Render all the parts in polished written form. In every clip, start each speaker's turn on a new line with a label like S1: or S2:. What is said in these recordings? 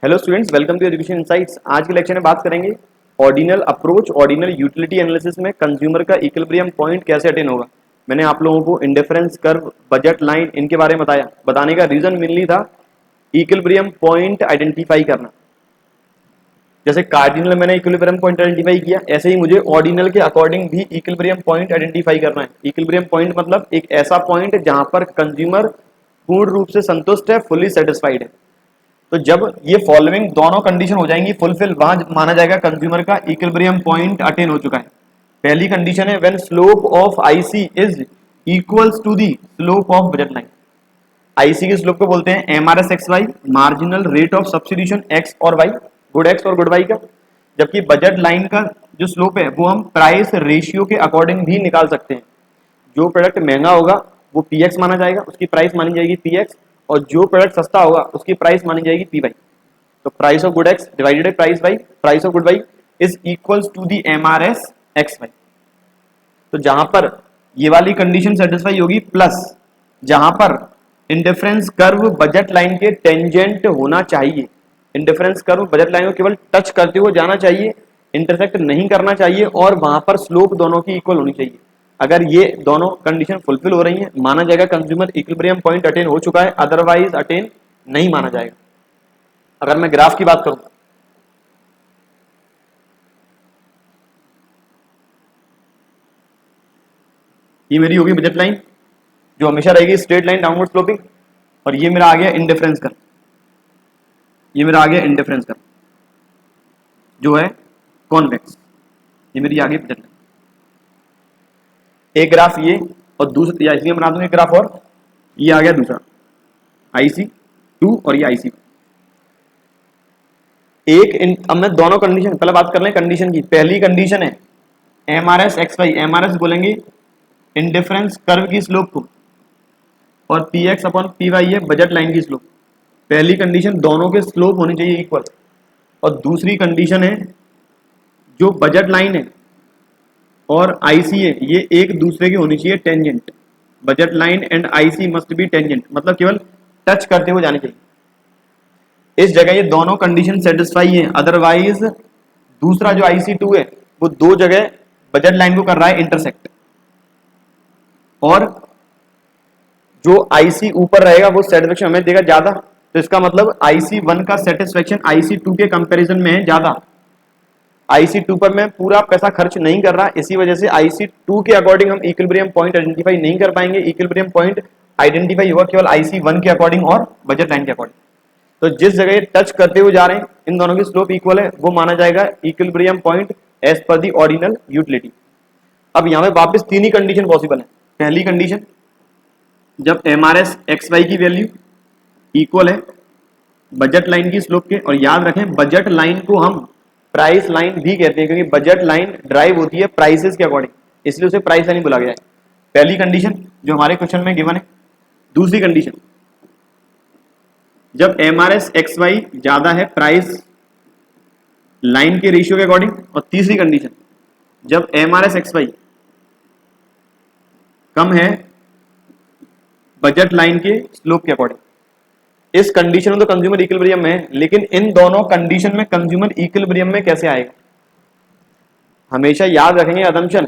S1: Hello students, welcome to education insights. आज के lecture में बात करेंगे ordinal approach, ordinal utility analysis में कंज्यूमर का इक्विलिब्रियम पॉइंट कैसे अटेन होगा। मैंने आप लोगों को इंडिफरेंस कर्व, बजट लाइन, इनके बारे में बताया। बताने का रीजन मेनली था इक्विलिब्रियम पॉइंट आइडेंटिफाई करना। जैसे कार्डिनल मैंने इक्विलिब्रियम पॉइंट आइडेंटिफाई किया, ऐसे ही मुझे ऑर्डिनल के अकॉर्डिंग भी इक्विलिब्रियम पॉइंट आइडेंटिफाई करना है। इक्विलिब्रियम पॉइंट मतलब एक ऐसा पॉइंट जहां पर कंज्यूमर पूर्ण रूप से संतुष्ट है, फुल्ली सेटिस्फाइड है। तो जब ये फॉलोइंग दोनों कंडीशन हो जाएंगी फुलफिल, वहां माना जाएगा कंज्यूमर का इक्विलिब्रियम पॉइंट अटेन हो चुका है। पहली कंडीशन है when slope of IC is equals to the slope of budget line. IC के स्लोप को बोलते हैं MRS X Y, marginal rate of substitution X और वाई, गुड एक्स और गुड वाई का। जबकि बजट लाइन का जो स्लोप है वो हम प्राइस रेशियो के अकॉर्डिंग भी निकाल सकते हैं। जो प्रोडक्ट महंगा होगा वो पीएक्स माना जाएगा, उसकी प्राइस मानी जाएगी पीएक्स, और जो प्रोडक्ट सस्ता होगा उसकी प्राइस मानी जाएगी पी वाई। तो price of good X divided by price Y, price of good Y is equals to the MRS X Y. तो जहां पर ये वाली कंडीशन सेटिस्फाई होगी, प्लस जहां पर इंडिफरेंस कर्व बजट लाइन के टेंजेंट होना चाहिए। इंडिफरेंस कर्व बजट लाइन को केवल टच करते हुए जाना चाहिए, इंटरसेक्ट नहीं करना चाहिए, और वहां पर स्लोप दोनों की इक्वल होनी चाहिए। अगर ये दोनों कंडीशन फुलफिल हो रही हैं, माना जाएगा कंज्यूमर इक्विलिब्रियम पॉइंट अटेन हो चुका है, अदरवाइज अटेन नहीं माना जाएगा। अगर मैं ग्राफ की बात करूं, ये मेरी होगी बजट लाइन जो हमेशा रहेगी स्ट्रेट लाइन डाउनवर्ड स्लोपिंग, और ये मेरा आ गया इंडिफरेंस कर्व, ये मेरा आ गया इंडिफरेंस कर्व जो है कॉन्वेक्स। ये मेरी आ गई बजट लाइन। एक ग्राफ ये, और दूसरा इसलिए बना दूंगा एक ग्राफ, और ये आ गया दूसरा IC2 और ये IC। अब मैं दोनों कंडीशन पहले बात कर लें कंडीशन की। पहली कंडीशन है एमआरएस एक्स वाई, एमआरएस बोलेंगे इंडिफरेंस कर्व की स्लोप को, और पीएक्स अपॉन पी वाई है बजट लाइन की स्लोप। पहली कंडीशन दोनों के स्लोप होने चाहिए इक्वल, और दूसरी कंडीशन है जो बजट लाइन है और आईसी है ये एक दूसरे की होनी चाहिए tangent. Budget line and IC must be tangent, मतलब केवल टच करते हुए जाने चाहिए। इस जगह ये दोनों कंडीशन सेटिस्फाई है, अदरवाइज दूसरा जो IC2 है वो दो जगह बजट लाइन को कर रहा है इंटरसेक्ट, और जो IC ऊपर रहेगा वो सेटिस्फेक्शन हमें देगा ज्यादा। तो इसका मतलब IC1 का सेटिस्फेक्शन IC2 के कंपैरिजन में है ज्यादा। IC2 पर मैं पूरा पैसा खर्च नहीं कर रहा, इसी वजह से IC2 के अकॉर्डिंग हम इक्विलिब्रियम पॉइंट आइडेंटिफाई नहीं कर पाएंगे। इक्विलिब्रियम पॉइंट आइडेंटिफाई होगा केवल IC1 के अकॉर्डिंग और बजट लाइन के अकॉर्डिंग। तो जिस जगह टच करते हुए जा रहे हैं इन दोनों की स्लोप इक्वल है, वो माना जाएगा इक्विलिब्रियम पॉइंट एज पर दी ऑर्डिनल यूटिलिटी। अब यहां पे वापस तीन ही कंडीशन पॉसिबल है। पहली कंडीशन जब एमआरएस एक्स वाई की वैल्यू इक्वल है बजट लाइन की स्लोप के, और याद रखें बजट लाइन को हम प्राइस लाइन भी कहते हैं, क्योंकि बजट लाइन ड्राइव होती है प्राइसेस के अकॉर्डिंग, इसलिए उसे प्राइस लाइन बोला गया है। पहली कंडीशन जो हमारे क्वेश्चन में गिवन है। दूसरी कंडीशन जब एमआरएस एक्स वाई ज्यादा है प्राइस लाइन के रेशियो के अकॉर्डिंग, और तीसरी कंडीशन जब एमआरएस एक्स वाई कम है बजट लाइन के स्लोप के अकॉर्डिंग। इस कंडीशन में तो कंज्यूमर इक्विलिब्रियम में है, लेकिन इन दोनों कंडीशन में कंज्यूमर इक्विलिब्रियम में कैसे आएगा। हमेशा याद रखेंगे अदम्पशन,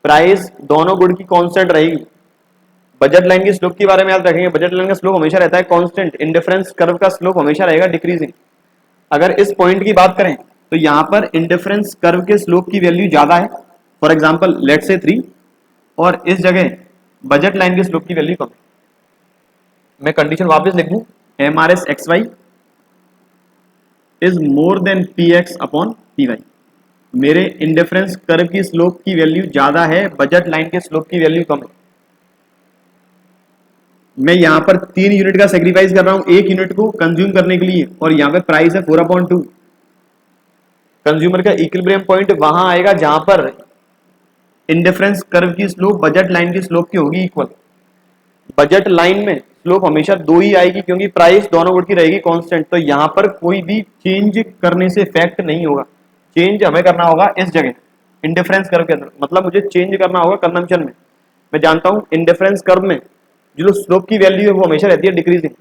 S1: प्राइस दोनों गुड की कांस्टेंट रहेगी। बजट लाइन की स्लोप के बारे में याद रखेंगे, बजट लाइन का स्लोप हमेशा रहता है कांस्टेंट, इंडिफरेंस कर्व का स्लोप हमेशा रहेगा डिक्रीजिंग। अगर इस पॉइंट की बात करें तो यहां पर इंडिफरेंस कर्व के स्लोप की वैल्यू ज्यादा है, फॉर एग्जांपल लेट्स से 3, और इस जगह बजट लाइन के स्लोप की वैल्यू कम है। मैं कंडीशन वापस लिख दूं, MRS X Y is more than PX upon P Y. मेरे इंडिफरेंस कर्व की स्लोप की वैल्यू ज्यादा है, बजट लाइन के स्लोप की वैल्यू कम है। मैं यहां पर 3 यूनिट का सेक्रीफाइस कर रहा हूं एक यूनिट को कंज्यूम करने के लिए, और यहां पे प्राइस है 4/2। कंज्यूमर का इक्विलिब्रियम पॉइंट वहां आएगा जहां पर इंडिफरेंस कर्व की स्लोप बजट लाइन की स्लोप की होगी इक्वल। बजट लाइन में स्लोप हमेशा 2 ही आएगी, क्योंकि प्राइस दोनों गुड की रहेगी कांस्टेंट। तो यहां पर कोई भी चेंज करने से इफेक्ट नहीं होगा। चेंज हमें करना होगा इस जगह इंडिफरेंस कर्व के अंदर, मतलब मुझे चेंज करना होगा कंजम्पशन में। मैं जानता हूं इंडिफरेंस कर्व में जो स्लोप की वैल्यू है वो हमेशा रहती है डिक्रीजिंग,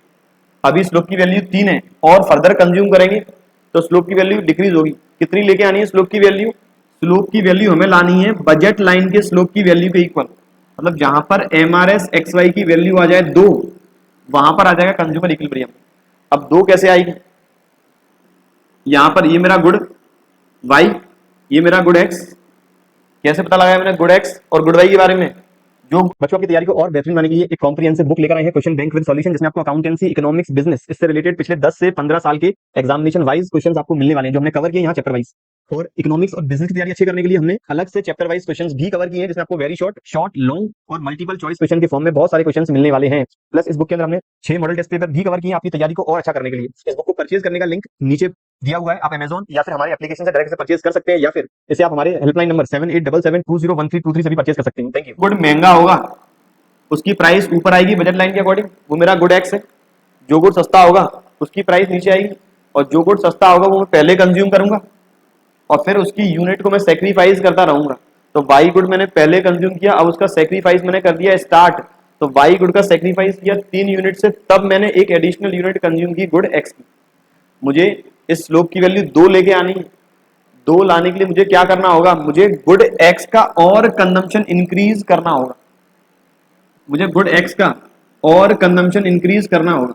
S1: अभी स्लोप की वैल्यू 3 है और फर्दर कंज्यूम करेंगे तो स्लोप की वैल्यू डिक्रीज होगी। कितनी लेके आनी है स्लोप की वैल्यू? स्लोप की वैल्यू हमें लानी है बजट लाइन के स्लोप की वैल्यू के इक्वल। मतलब जहां पर एमआरएस एक्स वाई की वैल्यू आ जाए 2, वहां पर आ जाएगा कंज्यूमर इक्विलिब्रियम। अब 2 कैसे आएगी? यहां पर ये मेरा गुड वाई, ये मेरा गुड एक्स। कैसे पता लगाया मैंने गुड एक्स और गुड वाई के बारे में? जो बच्चों की तैयारी को और बेहतरीन बनाने के लिए एक कॉम्प्रिहेंसिव बुक लेकर आए हैं, क्वेश्चन बैंक विद सॉल्यूशन, जिसमें आपको अकाउंटेंसी, इकोनॉमिक्स, बिजनेस, इससे रिलेटेड पिछले 10 से 15 साल के एग्जामिनेशन वाइज क्वेश्चंस आपको मिलने वाले हैं, जो हमने कवर किए यहाँ चैप्टर वाइज। और इकोनॉमिक्स और बिजनेस की तैयारी अच्छी करने के लिए हमने अलग से चैप्टर वाइज क्वेश्चंस भी कवर किए हैं, जिसमें आपको वेरी शॉर्ट, लॉन्ग और मल्टीपल चॉइस क्वेश्चन के फॉर्म में बहुत सारे क्वेश्चंस मिलने वाले हैं। प्लस इस बुक के अंदर हमने 6 मॉडल टेस्ट पेपर भी कवर किए हैं आपकी तैयारी को और अच्छा करने के लिए। इस बुक को परचेज करने का लिंक नीचे दिया हुआ है, आप अमेजॉन या फिर हमारे एप्लीकेशन से डायरेक्ट से परचेज कर सकते हैं, या फिर इसे आप हमारे हेल्पलाइन नंबर 7877201323 से भी परचेज कर सकते हैं। Thank you. गुड महंगा होगा उसकी प्राइस ऊपर आएगी बजट लाइन के अकॉर्डिंग, वो मेरा गुड एक्स है। जो गुड सस्ता होगा उसकी प्राइस नीचे आएगी, और जो गुड सस्ता होगा वो मैं पहले कंज्यूम करूंगा और फिर उसकी यूनिट को मैं सेक्रीफाइस करता रहूंगा। तो वाई गुड मैंने पहले कंज्यूम किया, अब उसका सेक्रीफाइस मैंने कर दिया स्टार्ट। तो वाई गुड का सेक्रीफाइस किया 3 यूनिट से, तब मैंने एक एडिशनल यूनिट कंज्यूम की गुड एक्स की। मुझे इस स्लोप की वैल्यू 2 लेके आनी है। 2 लाने के लिए मुझे क्या करना होगा? मुझे गुड एक्स का और कंजम्पशन इंक्रीज करना होगा। मुझे गुड एक्स का और कंजम्पशन इंक्रीज करना होगा।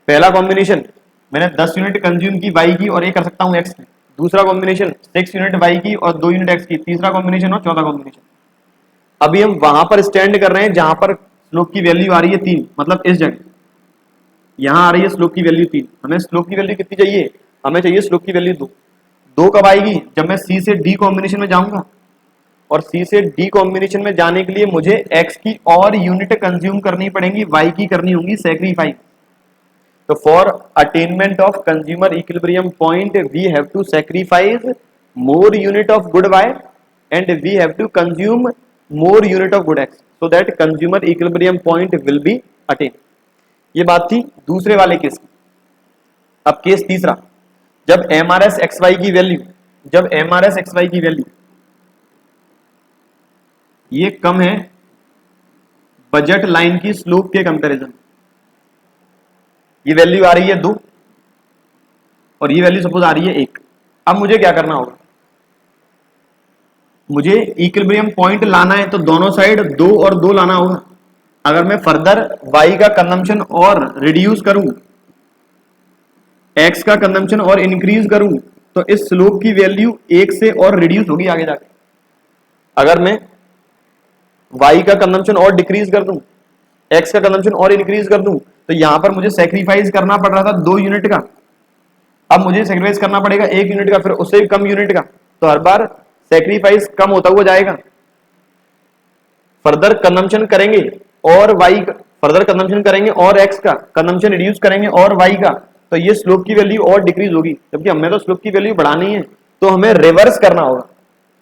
S1: पहला कॉम्बिनेशन मैंने 10 यूनिट कंज्यूम की वाई की और ये कर सकता हूं एक्स की। दूसरा कॉम्बिनेशन 6 यूनिट वाई की और 2 यूनिट एक्स की। तीसरा कॉम्बिनेशन और चौथा कॉम्बिनेशन। अभी हम वहां पर स्टैंड कर रहे हैं जहां पर स्लोप की वैल्यू आ रही है 3, मतलब इस जगह यहां आ रही है स्लोप की वैल्यू 3। हमें स्लोप की वैल्यू कितनी चाहिए? हमें चाहिए स्लोप की वैल्यू 2। 2 कब आएगी? जब मैं सी से डी कॉम्बिनेशन में जाऊंगा, और सी से डी कॉम्बिनेशन में जाने के लिए मुझे एक्स की और यूनिट कंज्यूम करनी पड़ेंगी, वाई की करनी होंगी sacrifice. So for attainment of consumer equilibrium point, we have to sacrifice more unit of good Y and we have to consume more unit of good X so that consumer equilibrium point will be attained. ये बात थी दूसरे वाले case की। अब case तीसरा, जब MRS XY की वैल्यू, जब MRS XY की वैल्यू ये कम है बजट लाइन की स्लोप के कंपैरिजन। ये वैल्यू आ रही है 2 और ये वैल्यू सपोज आ रही है 1। अब मुझे क्या करना होगा? मुझे इक्विलिब्रियम पॉइंट लाना है तो दोनों साइड 2 और 2 लाना होगा। अगर मैं फर्दर y का कंजम्पशन और रिड्यूस करूं, x का कंजम्पशन और इंक्रीज करूं, तो इस स्लोप की वैल्यू 1 से और रिड्यूस होगी आगे जाके। अगर मैं y का कंजम्पशन और डिक्रीज कर दूं, x का कंजम्पशन और इंक्रीज कर दूं, तो यहां पर मुझे सेक्रीफाइस करना पड़ रहा था 2 यूनिट का, अब मुझे सेक्रीफाइस करना पड़ेगा 1 यूनिट का, फिर उससे भी कम यूनिट का। तो हर बार सेक्रीफाइस कम होता हुआ जाएगा। फर्दर कंजम्पशन करेंगे और वाई, फर्दर कंजम्पशन करेंगे और एक्स का कंजम्पशन रिड्यूस करेंगे और वाई का, तो ये स्लोप की वैल्यू और डिक्रीज होगी। जबकि हमें तो स्लोप की वैल्यू बढ़ानी है, तो हमें रिवर्स करना होगा।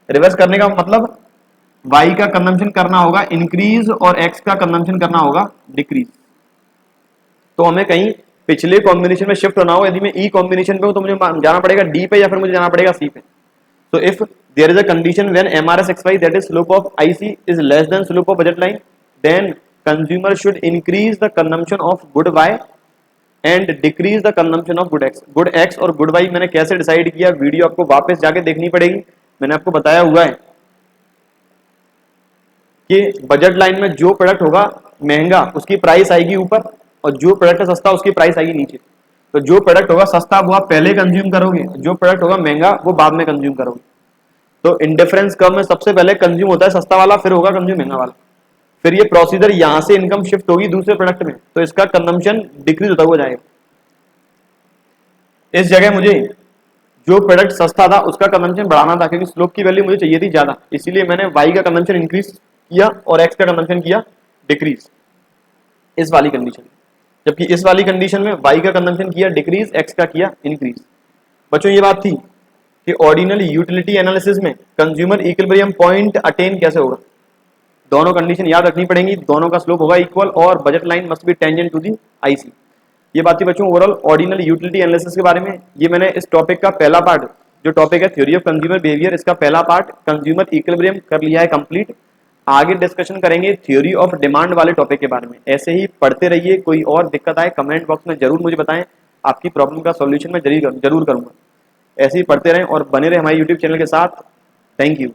S1: रिवर्स करने का मतलब वाई का कंजम्पशन करना होगा इंक्रीज और एक्स का कंजम्पशन करना होगा डिक्रीज। तो हमें कहीं पिछले कॉम्बिनेशन में शिफ्ट होना हो। यदि मैं ई कॉम्बिनेशन पे हूं तो मुझे जाना पड़ेगा डी पे या फिर मुझे जाना पड़ेगा सी पे। So if there is a condition when MRSXY, that is slope of IC, is less than slope of budget line, then consumer should increase the consumption of good Y and decrease the consumption of good X. Good X और good Y मैंने कैसे decide किया, video आपको वापस जाके देखनी पड़ेगी। मैंने आपको बताया हुआ है कि बजट लाइन में जो प्रोडक्ट होगा महंगा उसकी प्राइस आएगी ऊपर, और जो प्रोडक्ट है सस्ता उसकी प्राइस आएगी नीचे। तो जो प्रोडक्ट होगा सस्ता वो आप पहले कंज्यूम करोगे, जो प्रोडक्ट होगा महंगा वो बाद में कंज्यूम करोगे। तो इंडिफरेंस कर्व में सबसे पहले कंज्यूम होता है सस्ता वाला, फिर होगा कंज्यूम महंगा वाला। फिर ये प्रोसीजर यहां से इनकम शिफ्ट होगी दूसरे प्रोडक्ट में, तो इसका कंजम्पशन डिक्रीज होता हुआ जाएगा। इस जगह मुझे जो प्रोडक्ट सस्ता था उसका कंजम्पशन बढ़ाना था, क्योंकि स्लोप की वैल्यू मुझे चाहिए थी ज्यादा, इसीलिए मैंने वाई का कंजम्पशन इंक्रीज किया और एक्स का कंजम्पशन किया डिक्रीज इस वाली कंडीशन में। जबकि इस वाली कंडीशन में वाई का कंजम्पशन किया डिक्रीज, एक्स का किया इंक्रीज। बच्चों ये बात थी कि ऑर्डिनल यूटिलिटी एनालिसिस में कंज्यूमर इक्विलिब्रियम पॉइंट अटेन कैसे होगा। दोनों कंडीशन याद रखनी पड़ेंगी, दोनों का स्लोप होगा इक्वल और budget line must be tangent to the IC. ये बात थी बच्चों ओवरऑल ऑर्डिनल यूटिलिटी एनालिसिस के बारे में। ये मैंने इस टॉपिक का पहला पार्ट जो टॉपिक है थ्योरी ऑफ कंज्यूमर बिहेवियर, इसका पहला पार्ट कंज्यूमर इक्विलिब्रियम कर लिया है कंप्लीट। आगे डिस्कशन करेंगे थ्योरी ऑफ डिमांड वाले टॉपिक के बारे में। ऐसे ही पढ़ते रहिए, कोई और दिक्कत आए कमेंट बॉक्स में जरूर मुझे बताएं, आपकी प्रॉब्लम का सॉल्यूशन मैं जरूर करूंगा। ऐसे ही पढ़ते रहें और बने रहे हमारे यूट्यूब चैनल के साथ। Thank you.